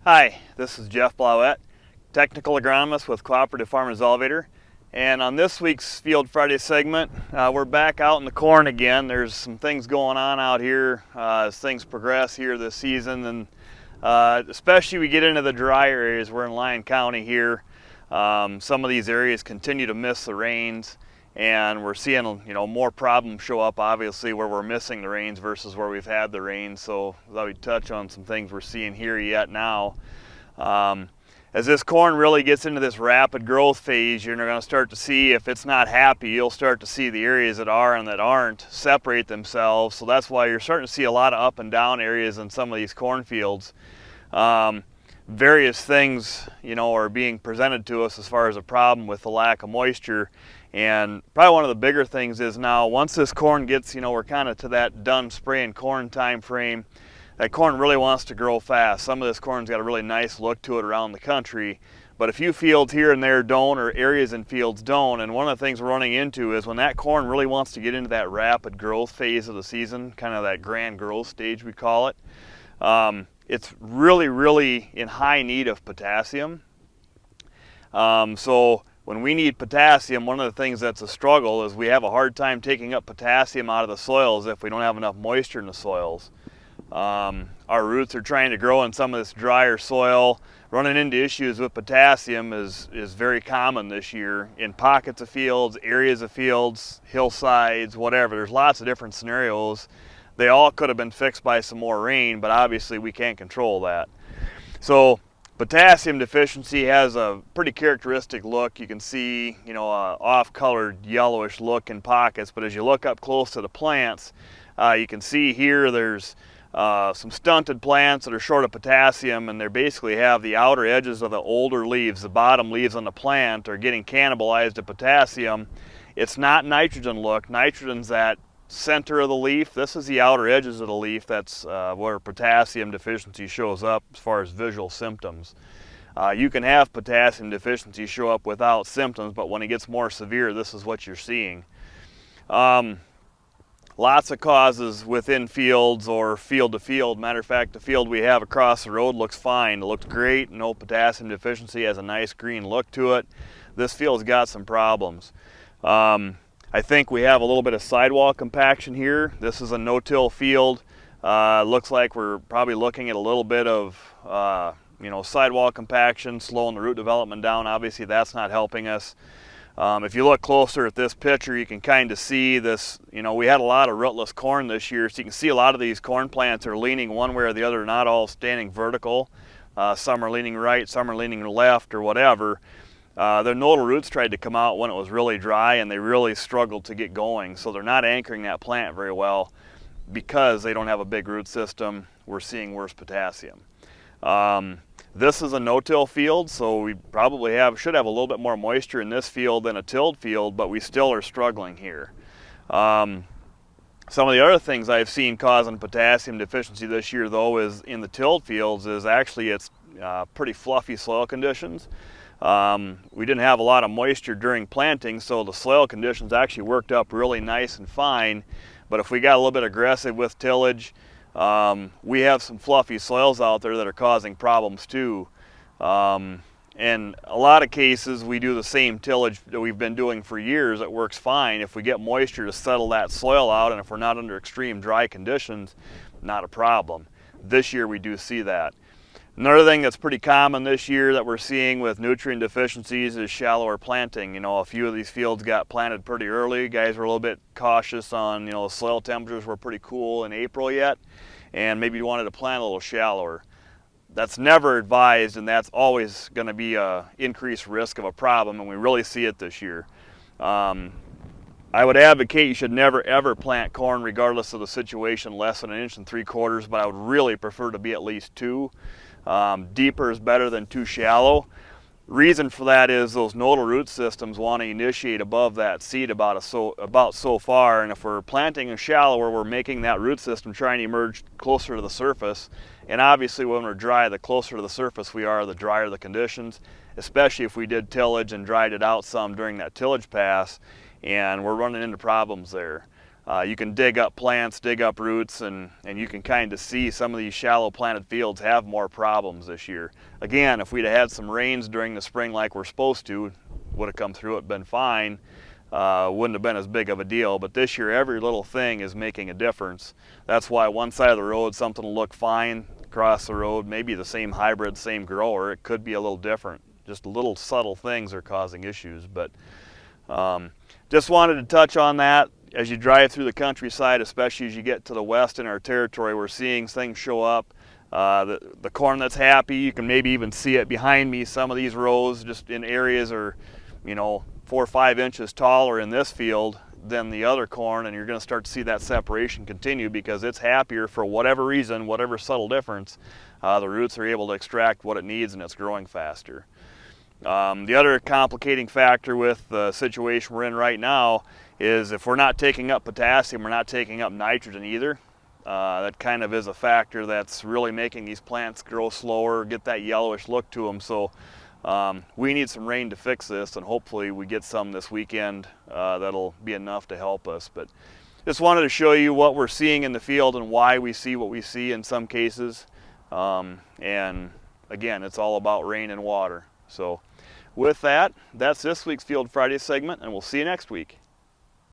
Hi, this is Jeff Blauette, technical agronomist with Cooperative Farmers Elevator. And on this week's Field Friday segment, we're back out in the corn again. There's some things going on out here as things progress here this season, and especially we get into the drier areas. We're in Lyon County here. Some of these areas continue to miss the rains, and we're seeing more problems show up obviously where we're missing the rains versus where we've had the rains. So I thought we'd touch on some things we're seeing here yet now. As this corn really gets into this rapid growth phase, you're going to start to see, if it's not happy, you'll start to see the areas that are and that aren't separate themselves. So that's why you're starting to see a lot of up and down areas in some of these cornfields. Various things, are being presented to us as far as a problem with the lack of moisture. And probably one of the bigger things is now, once this corn gets, we're kind of to that done spraying corn time frame, that corn really wants to grow fast. Some of this corn's got a really nice look to it around the country, but a few fields here and there don't, or areas in fields don't. And one of the things we're running into is when that corn really wants to get into that rapid growth phase of the season, kind of that grand growth stage we call it, it's really in high need of potassium. So when we need potassium, one of the things that's a struggle is we have a hard time taking up potassium out of the soils if we don't have enough moisture in the soils. Our roots are trying to grow in some of this drier soil. Running into issues with potassium is very common this year in pockets of fields, areas of fields, hillsides, whatever. There's lots of different scenarios. They all could have been fixed by some more rain, but obviously we can't control that. So potassium deficiency has a pretty characteristic look. You can see, a off-colored yellowish look in pockets, but as you look up close to the plants, you can see here there's some stunted plants that are short of potassium, and they basically have the outer edges of the older leaves, the bottom leaves on the plant, are getting cannibalized to potassium. It's not nitrogen look. Nitrogen's that center of the leaf. This is the outer edges of the leaf. That's where potassium deficiency shows up as far as visual symptoms. You can have potassium deficiency show up without symptoms, but when it gets more severe, this is what you're seeing. Lots of causes within fields or field to field. Matter of fact, the field we have across the road looks fine. It looks great. No potassium deficiency, has a nice green look to it. This field's got some problems. I think we have a little bit of sidewall compaction here. This is a no-till field. Looks like we're probably looking at a little bit of sidewall compaction, slowing the root development down. Obviously that's not helping us. If you look closer at this picture, you can kind of see this. We had a lot of rootless corn this year, so you can see a lot of these corn plants are leaning one way or the other, not all standing vertical. Some are leaning right, some are leaning left, or whatever. Their nodal roots tried to come out when it was really dry, and they really struggled to get going. So they're not anchoring that plant very well because they don't have a big root system. We're seeing worse potassium. This is a no-till field, so we probably should have a little bit more moisture in this field than a tilled field, but we still are struggling here. Some of the other things I've seen causing potassium deficiency this year, though, is in the tilled fields, is actually it's pretty fluffy soil conditions. We didn't have a lot of moisture during planting, so the soil conditions actually worked up really nice and fine. But if we got a little bit aggressive with tillage, we have some fluffy soils out there that are causing problems too. In a lot of cases, we do the same tillage that we've been doing for years. It works fine. If we get moisture to settle that soil out, and if we're not under extreme dry conditions, not a problem. This year we do see that. Another thing that's pretty common this year that we're seeing with nutrient deficiencies is shallower planting. A few of these fields got planted pretty early. Guys were a little bit cautious on, the soil temperatures were pretty cool in April yet, and maybe you wanted to plant a little shallower. That's never advised, and that's always going to be an increased risk of a problem, and we really see it this year. I would advocate you should never ever plant corn regardless of the situation less than 1 3/4 inches, but I would really prefer to be at least 2. Deeper is better than too shallow. Reason for that is those nodal root systems want to initiate above that seed about so far, and if we're planting shallower, we're making that root system trying to emerge closer to the surface. And obviously when we're dry, the closer to the surface we are, the drier the conditions, especially if we did tillage and dried it out some during that tillage pass, and we're running into problems there. you can dig up plants, dig up roots, and you can kind of see some of these shallow planted fields have more problems this year. Again, if we'd have had some rains during the spring like we're supposed to, would have come through it, been fine. Wouldn't have been as big of a deal, but this year every little thing is making a difference. That's why one side of the road something will look fine, across the road maybe the same hybrid, same grower, it could be a little different. Just little subtle things are causing issues. But just wanted to touch on that. As you drive through the countryside, especially as you get to the west in our territory, we're seeing things show up. The corn that's happy, you can maybe even see it behind me. Some of these rows just in areas are, 4 or 5 inches taller in this field than the other corn, and you're going to start to see that separation continue because it's happier for whatever reason, whatever subtle difference. The roots are able to extract what it needs and it's growing faster. The other complicating factor with the situation we're in right now is if we're not taking up potassium, we're not taking up nitrogen either. That kind of is a factor that's really making these plants grow slower, get that yellowish look to them. So we need some rain to fix this, and hopefully we get some this weekend. That'll be enough to help us. But just wanted to show you what we're seeing in the field and why we see what we see in some cases. And again, it's all about rain and water. So with that, that's this week's Field Friday segment, and we'll see you next week.